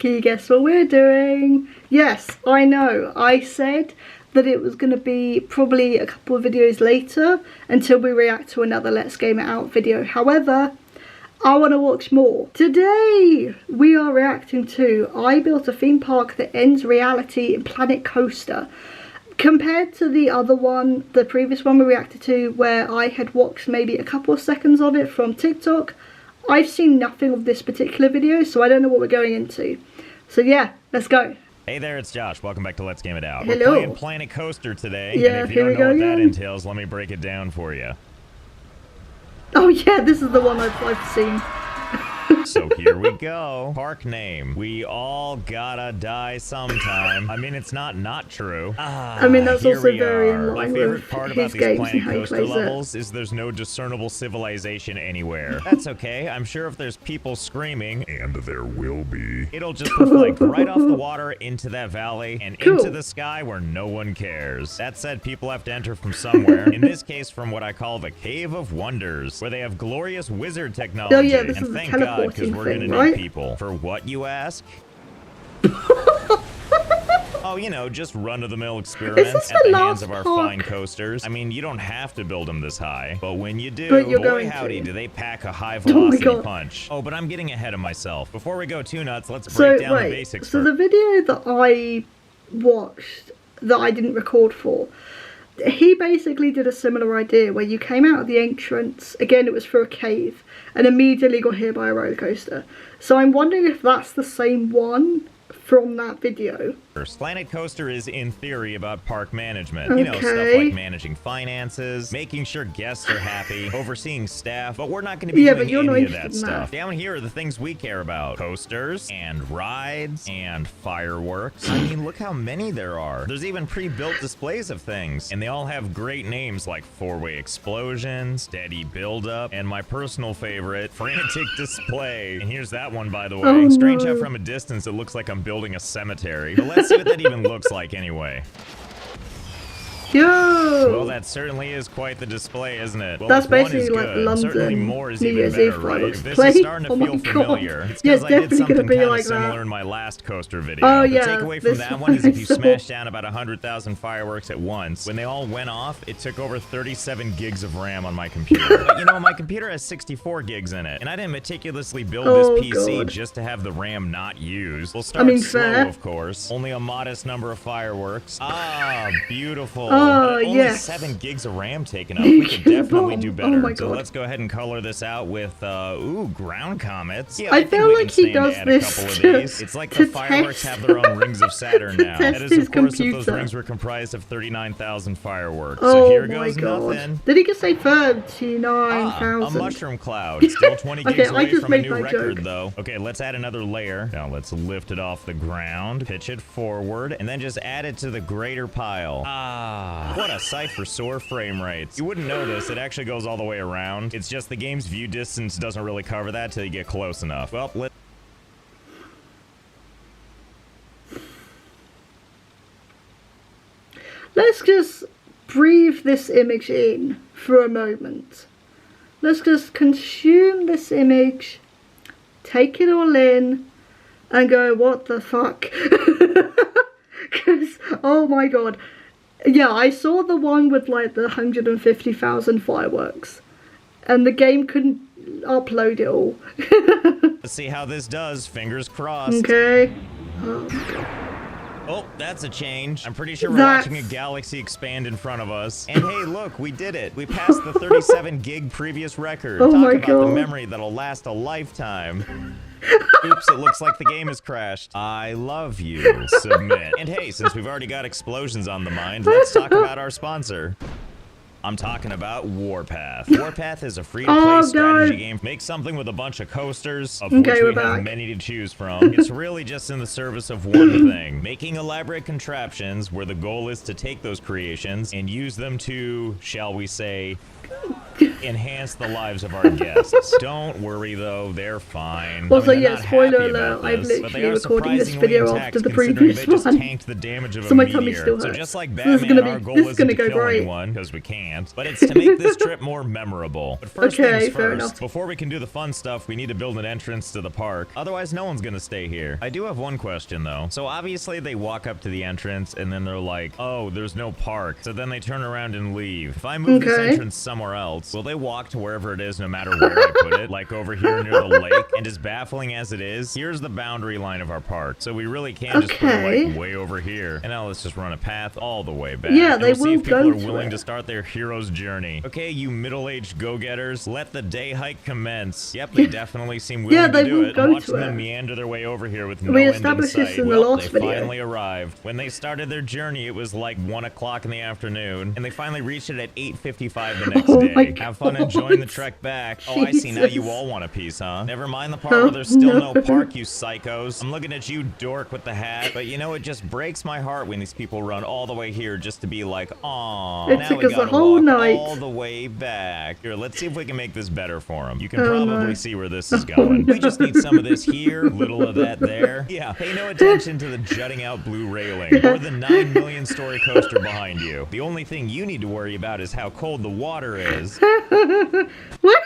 Can you guess what we're doing? Yes, I know. I said that it was going to be probably a couple of videos later until we react to another Let's Game It Out video. However, I want to watch more. Today, we are reacting to I Built a Theme Park That Ends Reality in PlanetCoaster. Compared to the other one, the previous one we reacted to, where I had watched maybe a couple of seconds of it from TikTok, I've seen nothing of this particular video, so I don't know what we're going into. So yeah, let's go. Hey there, it's Josh. Welcome back to Let's Game It Out. Hello. We're playing PlanetCoaster today, Yeah, and if you here don't know we go what that again. entails, let me break it down for you. Oh yeah, this is the one I've seen. So here we go. Park name. We all gotta die sometime. I mean, it's not true. I mean, that's Here also we very are. in My line favorite with part about his these games and how he PlanetCoaster plays it. levels is there's no discernible civilization anywhere. That's okay. I'm sure if there's people screaming, and there will be, it'll just reflect right off the water into that valley and into the sky where no one cares. That said, people have to enter from somewhere. In this case, from what I call the Cave of Wonders, where they have glorious wizard technology. Oh yeah, this and is the thank God, because teleporting we're gonna thing, need right? people. For what, you ask? Oh, you know, just run-of-the-mill experiments at the hands of our fine coasters. I mean, you don't have to build them this high, but when you do, boy howdy, do they pack a high-velocity punch. Oh, but I'm getting ahead of myself. Before we go too nuts, let's break down the basics So first. the video that I watched, that I didn't record for, he basically did a similar idea where you came out of the entrance, again it was through a cave, and immediately got hit by a roller coaster. So I'm wondering if that's the same one from that video. PlanetCoaster is, in theory, about park management. You know, stuff like managing finances, making sure guests are happy, overseeing staff, but we're not going to be doing any of that stuff. Down here are the things we care about. Coasters, and rides, and fireworks. I mean, look how many there are. There's even pre-built displays of things, and they all have great names like Four-Way Explosion, Steady Build-Up, and my personal favorite, Frantic Display. And here's that one, by the way. Strange how from a distance it looks like I'm building a cemetery. But let's see what that even looks like anyway. Yo! Well, that certainly is quite the display, isn't it? Well, that's basically like London. Certainly more is New even Year's better, Eve right? fireworks This play. is starting to Oh my feel God. familiar. It's Yeah, because it's I did definitely something gonna be kind of like similar that. in my last coaster video. Oh, the yeah, takeaway from this that one is if you one I saw. smash down about 100,000 fireworks at once, when they all went off, it took over 37 gigs of RAM on my computer. But you know, my computer has 64 gigs in it, and I didn't meticulously build this PC just to have the RAM not used. We'll start slow, of course. Only a modest number of fireworks. Ah, beautiful. Oh, but only 7 gigs of RAM taken up. We could definitely do better. So let's go ahead and color this out with, ooh, ground comets. Yeah, I feel like he does this It's like the fireworks have their own rings of Saturn now. That is, of course, if those rings were comprised of 39,000 fireworks. So here goes nothing. Did he just say 39,000? A mushroom cloud. Still 20 gigs away from a new record, though. Okay, let's add another layer. Now let's lift it off the ground, pitch it forward, and then just add it to the greater pile. Ah, what a sight for sore frame rates. You wouldn't notice, it actually goes all the way around. It's just the game's view distance doesn't really cover that till you get close enough. Well, let's just breathe this image in for a moment. Let's just consume this image, take it all in, and go, what the fuck? Because, oh my God. Yeah, I saw the one with like the 150,000 fireworks, and the game couldn't upload it all. Let's see how this does. Fingers crossed. Okay. Oh, that's a change. I'm pretty sure we're watching a galaxy expand in front of us. And hey, look, we did it. We passed the 37 gig previous record. Oh Talk about the memory that'll last a lifetime. Oops, it looks like the game has crashed. I love you. Submit. And hey, since we've already got explosions on the mind, let's talk about our sponsor. I'm talking about Warpath. Warpath is a free-to-play strategy game. Make something with a bunch of coasters, of which we have many to choose from. It's really just in the service of one thing. Making elaborate contraptions where the goal is to take those creations and use them to, shall we say, enhance the lives of our guests. Don't worry though, they're fine. Also, I mean, yeah, spoiler alert, I've literally recording this video after the previous one. Tanked the damage of so my tummy still hurts. So just like Batman, our goal isn't to kill anyone, because we can't, but it's to make this trip more memorable. But first things first, before we can do the fun stuff, we need to build an entrance to the park. Otherwise, no one's gonna stay here. I do have one question though. So obviously they walk up to the entrance and then they're like, oh, there's no park. So then they turn around and leave. If I move this entrance somewhere else, will they walk to wherever it is no matter where I put it? Like over here near the lake? And as baffling as it is, here's the boundary line of our park. So we really can just put it like way over here. And now let's just run a path all the way back. Yeah, they will see if people are to willing to start their hero's journey. Okay, you middle-aged go-getters, let the day hike commence. Yep, they definitely seem willing to do it. Watching them meander their way over here with no end in sight. Well, they finally arrived. When they started their journey, it was like 1 o'clock in the afternoon, and they finally reached it at 8:55 the next day. Have fun enjoying the trek back. Oh, I see, now you all want a piece, huh? Never mind the part where there's still no park, you psychos. I'm looking at you, dork with the hat, but you know, it just breaks my heart when these people run all the way here just to be like, aw, now we gotta walk all the way back. Here, let's see if we can make this better for them. You can probably see where this is going. We just need some of this here, little of that there. Yeah, pay no attention to the jutting out blue railing or the 9 million story coaster behind you. The only thing you need to worry about is how cold the water is. What?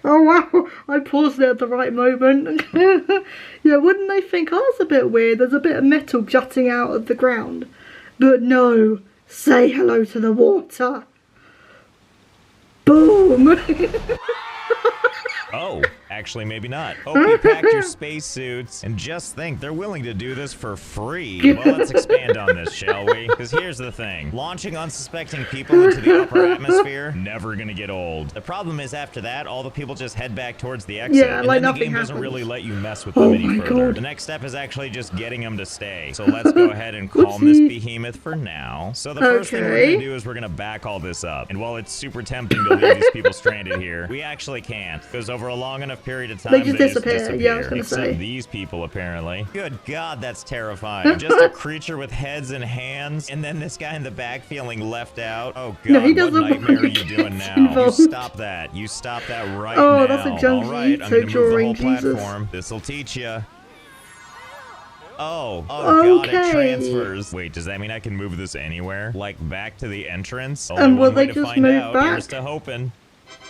Oh wow, I paused it at the right moment. Yeah, wouldn't they think, oh, that's a bit weird, there's a bit of metal jutting out of the ground. But no, say hello to the water. Boom. Oh, actually maybe not. Hope you packed your spacesuits, and just think, they're willing to do this for free. Well, let's expand on this, shall we? Because here's the thing. Launching unsuspecting people into the upper atmosphere, never gonna get old. The problem is after that, all the people just head back towards the exit, yeah, and like then the game doesn't really let you mess with them any further. God. The next step is actually just getting them to stay. So let's go ahead and calm this behemoth for now. So the first thing we're gonna do is we're gonna back all this up. And while it's super tempting to leave these people stranded here, we actually can't, because over a long enough period of time, they just disappear. Yeah, I was gonna Except say. these people, apparently. Good God, that's terrifying. Just a creature with heads and hands, and then this guy in the back feeling left out. Oh God, no, he what nightmare are you doing now? Involved. You stop that. You stop that right now. Oh, that's a junkie. All right, I'm gonna move the whole platform. This'll teach you. Oh, God, it transfers. Wait, does that mean I can move this anywhere? Like back to the entrance? Only and will one way they to just find move out. back? Here's to hoping.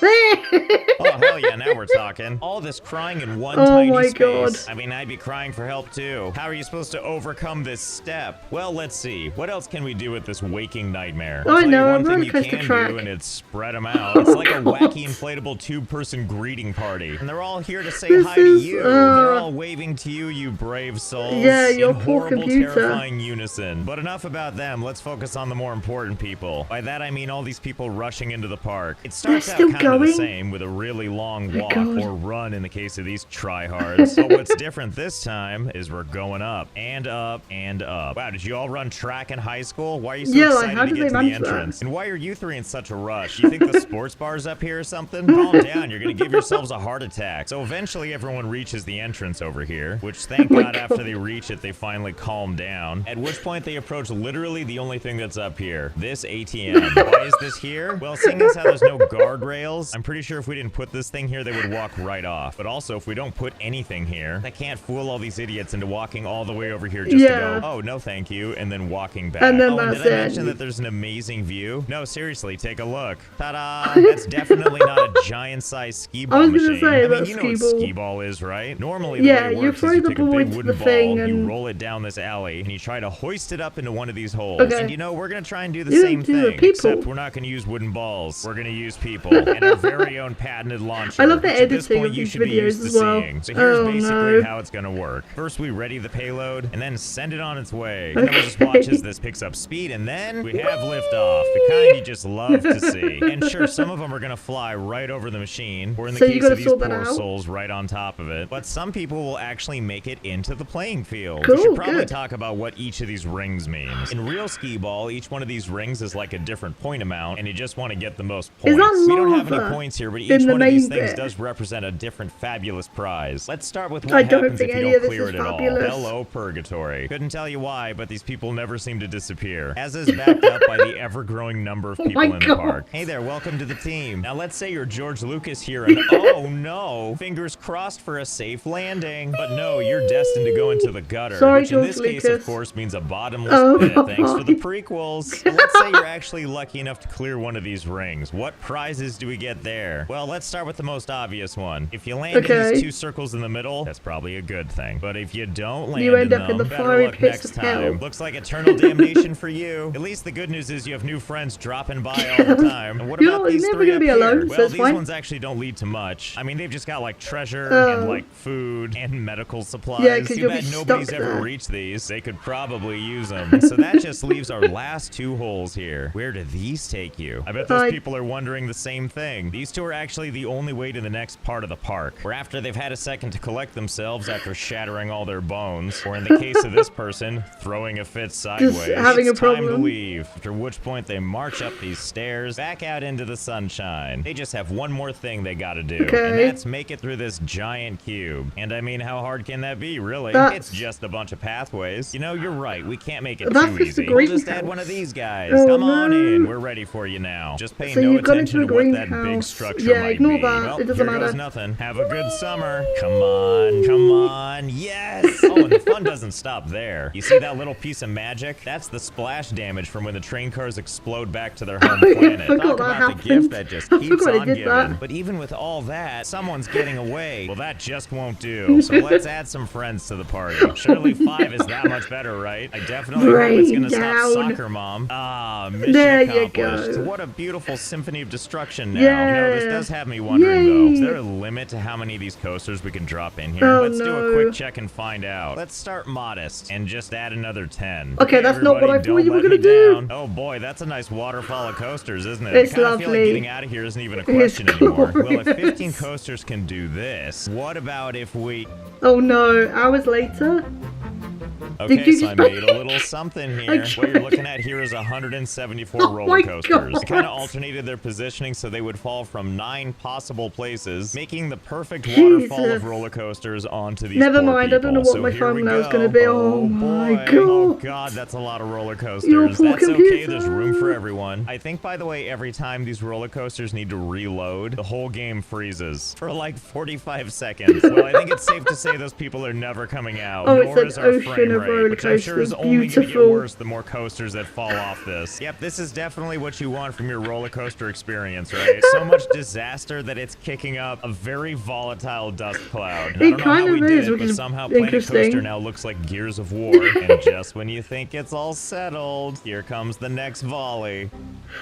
Oh, hell yeah, now we're talking. All this crying in one tiny space. God. I mean, I'd be crying for help too. How are you supposed to overcome this step? Well, let's see. What else can we do with this waking nightmare? I know, one thing you can do, and it's spread them out. It's like a wacky inflatable two-person greeting party. And they're all here to say hi to you. They're all waving to you, you brave souls. Yeah, your in poor horrible, computer. terrifying unison. But enough about them. Let's focus on the more important people. By that, I mean all these people rushing into the park. It starts out kind of the same, with a really long walk or run in the case of these tryhards. But what's different this time is we're going up and up and up. Wow, did you all run track in high school? Why are you so excited to get to the entrance? And why are you three in such a rush? You think the sports bar's up here or something? Calm down, you're gonna give yourselves a heart attack. So eventually everyone reaches the entrance over here, which thank God after they reach it, they finally calm down. At which point they approach literally the only thing that's up here, this ATM. Why is this here? Well, seeing as how there's no guardrails, I'm pretty sure if we didn't put this thing here, they would walk right off. But also, if we don't put anything here, that can't fool all these idiots into walking all the way over here just to go, oh, no thank you, and then walking back. And then and did I mention that there's an amazing view? No, seriously, take a look. Ta-da! That's definitely not a giant-sized skee ball machine. Say, I mean, you know what skee ball is, right? Normally, the way it works you is you take a big into wooden the thing ball, and you roll it down this alley, and you try to hoist it up into one of these holes. And you know, we're gonna try and do the same thing, except we're not gonna use wooden balls. We're gonna use people, and our very own patented launcher. I love the editing of these videos as well. So here's basically how it's gonna work. First, we ready the payload, and then send it on its way. And then we'll just watch as this picks up speed, and then we have liftoff. The kind you just love to see. And sure, some of them are gonna fly right over the machine, or in the case of these poor souls, right on top of it. But some people will actually make it into the playing field. We should probably talk about what each of these rings means. In real skee ball, each one of these rings is like a different point amount, and you just want to get the most points. Is that we don't have any points here, but each one of these things does represent a different fabulous prize. Let's start with what happens if you don't clear it at all. Hello, Purgatory. Couldn't tell you why, but these people never seem to disappear, as is backed up by the ever-growing number of people in the park. Hey there, welcome to the team. Now let's say you're George Lucas here, and oh no, fingers crossed for a safe landing. But no, you're destined to go into the gutter, which in this case, of course, means a bottomless pit. Thanks for the prequels. Let's say you're actually lucky enough to clear one of these rings. What prizes do we get there? Well, let's start with the most obvious one. If you land in these 2 circles in the middle, that's probably a good thing. But if you don't land in them, better luck next time. Looks like eternal damnation for you. At least the good news is you have new friends dropping by all the time. And what about these 3 up here? Well, these ones actually don't lead to much. I mean, they've just got like treasure and like food and medical supplies. Yeah, too bad nobody's ever reached these. They could probably use them. So that just leaves our last 2 holes here. Where do these take you? I bet those people are wondering the same thing. These 2 are actually the only way to the next part of the park, where after they've had a second to collect themselves after shattering all their bones, or in the case of this person, throwing a fit sideways, it's time to leave, after which point they march up these stairs, back out into the sunshine. They just have one more thing they gotta do, and that's make it through this giant cube. And I mean, how hard can that be, really? It's just a bunch of pathways. You know, you're right, we can't make it too easy. We'll just add one of these guys. Come on in, we're ready for you now. Just pay no attention to what that big structure might be. Well, here goes nothing. Have a good summer. Come on, come on. Yes! Oh, and the fun doesn't stop there. You see that little piece of magic? That's the splash damage from when the train cars explode back to their home planet. Talk about the gift that just keeps on giving. But even with all that, someone's getting away. Well, that just won't do. So let's add some friends to the party. Surely 5 is that much better, right? I definitely hope it's gonna stop Soccer Mom. Ah, mission accomplished. What a beautiful symphony of destruction now. You know, this does have me wondering, though. Is there a limit to how many of these coasters we can drop in here? Let's do a quick check and find out. Let's start modest and just add another 10. Okay, that's not what I thought you were gonna do. Oh boy, that's a nice waterfall of coasters, isn't it? It's lovely. I feel like getting out of here isn't even a question anymore. Well, if 15 coasters can do this, what about if we... Oh no, hours later? Okay, so I made a little something here. What you're looking at here is 174 roller coasters. I kind of alternated their positioning so they would fall from 9 possible places, making the perfect waterfall of roller coasters onto these Never mind, I don't know what my thumbnail's going to be. Oh my god. Oh god, that's a lot of roller coasters. That's okay, there's room for everyone. I think, by the way, every time these roller coasters need to reload, the whole game freezes for like 45 seconds. Well, I think it's safe to say those people are never coming out, nor is our frame rate, which I'm sure is only going to get worse the more coasters that fall off this. Yep, this is definitely what you want from your roller coaster experience, right? So much disaster that it's kicking up a very volatile dust cloud. I don't know how we did it, but somehow PlanetCoaster now looks like Gears of War. And just when you think it's all settled, here comes the next volley.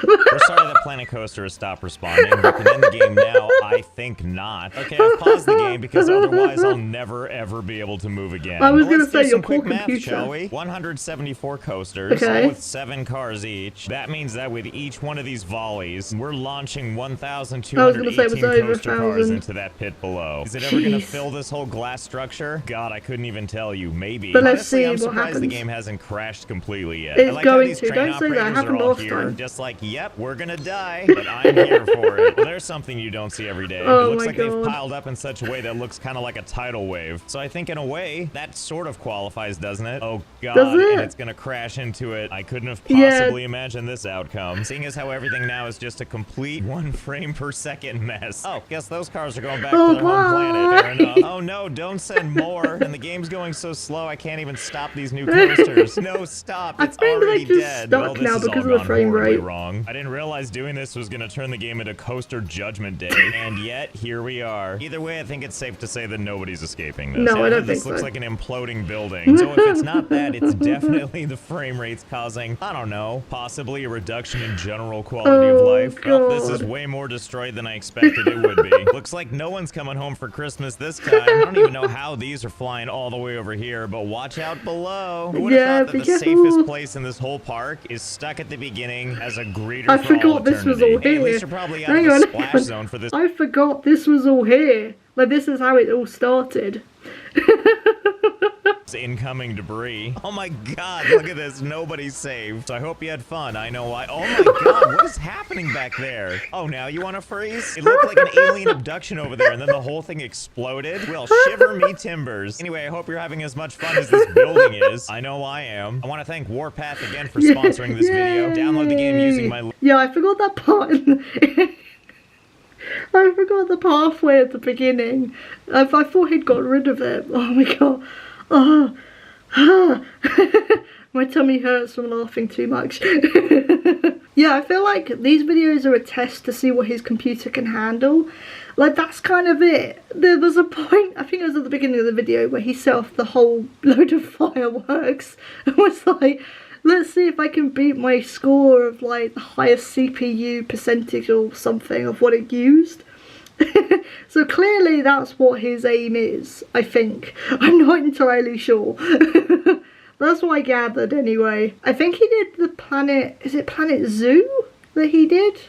We're sorry that PlanetCoaster has stopped responding. We can end the game now. I think not. Okay, I've paused the game because otherwise I'll never ever be able to move again. I was going to say your quick math, shall we? 174 coasters, all with 7 cars each. That means that with each one of these volleys, we're launching 1,218 coaster cars into that pit below. Is it ever going to fill this whole glass structure? God, I couldn't even tell you. Maybe. But let's see I'm surprised the game hasn't crashed completely yet. It's going to. Don't say that. Happened last time. Just like, yep, we're going to die, but I'm here for it. Well, there's something you don't see every day. It looks like they've piled up in such a way that looks kind of like a tidal wave. So I think in a way, that sort of qualifies, doesn't it? Oh god, and it's gonna crash into it. I couldn't have possibly imagined this outcome. Seeing as how everything now is just a complete 1 frame per second mess. Oh, guess those cars are going back to their home planet. Fair enough. Oh no, don't send more. And the game's going so slow I can't even stop these new coasters. No, stop. It's already dead. Well, this is all gone horribly wrong. I didn't realize doing this was gonna turn the game into Coaster Judgment Day. And yet, here we are. Either way, I think it's safe to say that nobody's escaping this. No, I don't think this looks like an imploding building. So if it's not that, it's definitely the frame rates causing, I don't know, possibly a reduction in general quality of life. Well, this is way more destroyed than I expected it would be. Looks like no one's coming home for Christmas this time. I don't even know how these are flying all the way over here, but watch out below. Who would have thought that the safest place in this whole park is stuck at the beginning as a greeter I forgot this was all here. At least you're probably out of the splash zone for this. I forgot this was all here. Like, this is how it all started. Incoming debris. Oh my god, look at this. Nobody's saved. So I hope you had fun. I know why. Oh my god, what is happening back there? Oh, now you want to freeze? It looked like an alien abduction over there, and then the whole thing exploded. Well, shiver me timbers. Anyway, I hope you're having as much fun as this building is. I know I am. I want to thank Warpath again for sponsoring this video. Download the game using my... Yeah, I forgot that part. I forgot the pathway at the beginning. I thought he'd got rid of it. Oh my god. Oh. My tummy hurts from laughing too much. Yeah, I feel like these videos are a test to see what his computer can handle. Like, that's kind of it. There was a point, I think it was at the beginning of the video, where he set off the whole load of fireworks and was like, let's see if I can beat my score of like the highest CPU percentage or something of what it used. So clearly that's what his aim is, I think. I'm not entirely sure. That's what I gathered anyway. I think he did the Planet, is it Planet Zoo that he did?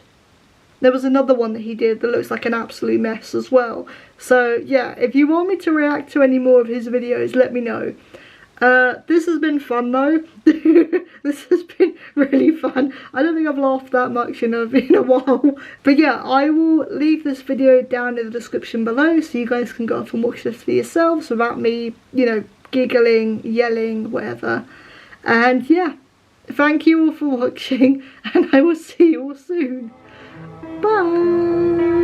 There was another one that he did that looks like an absolute mess as well. So yeah, if you want me to react to any more of his videos, let me know. This has been fun though. This has been really fun. I don't think I've laughed that much in a while. But yeah, I will leave this video down in the description below so you guys can go off and watch this for yourselves without me, you know, giggling, yelling, whatever. And yeah, thank you all for watching, and I will see you all soon. Bye!